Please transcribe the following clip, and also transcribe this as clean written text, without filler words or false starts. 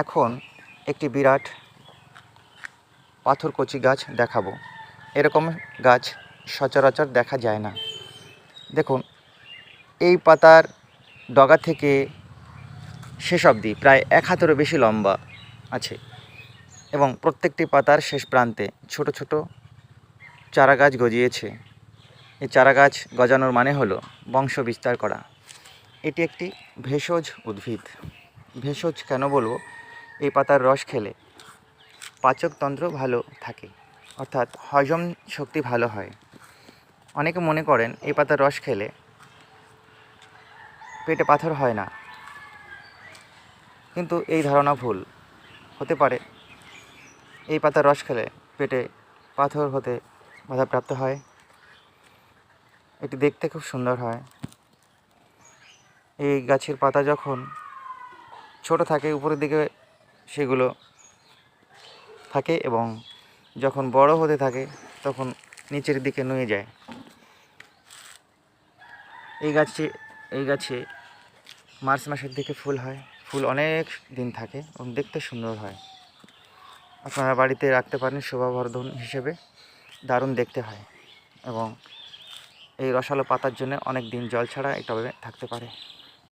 এখন একটি বিরাট পাথরকুচি গাছ দেখাবো। এরকম গাছ সচরাচর দেখা যায় না। দেখুন, এই পাতার ডগা থেকে শেষ অবধি প্রায় 1 হাতেরও বেশি লম্বা আছে এবং প্রত্যেকটি পাতার শেষ প্রান্তে ছোট ছোট চারা গাছ গজিয়েছে। এই চারা গাছ গজানোর মানে হলো বংশ বিস্তার করা। এটি একটি ভেষজ উদ্ভিদ। ভেষজ কেন বলবো? এই পাতার রস খেলে পাচকতন্ত্র ভালো থাকে, অর্থাৎ হজম শক্তি ভালো হয়। অনেকে মনে করেন এই পাতার রস খেলে পেটে পাথর হয় না, কিন্তু এই ধারণা ভুল। হতে পারে এই পাতার রস খেলে পেটে পাথর হতে বাধাপ্রাপ্ত হয়। এটি দেখতে খুব সুন্দর হয়। এই গাছের পাতা যখন ছোট থাকে উপরের দিকে সেগুলো থাকে এবং যখন বড় হতে থাকে তখন নিচের দিকে নুয়ে যায়। এই গাছে মার্চ মাসের দিকে ফুল হয়। ফুল অনেক দিন থাকে এবং দেখতে সুন্দর হয়। আপনারা বাড়িতে রাখতে পারেন শোভাবর্ধন হিসেবে। দারুণ দেখতে হয় এবং এই রসালো পাতার জন্য অনেক দিন জল ছাড়া এই টবে থাকতে পারে।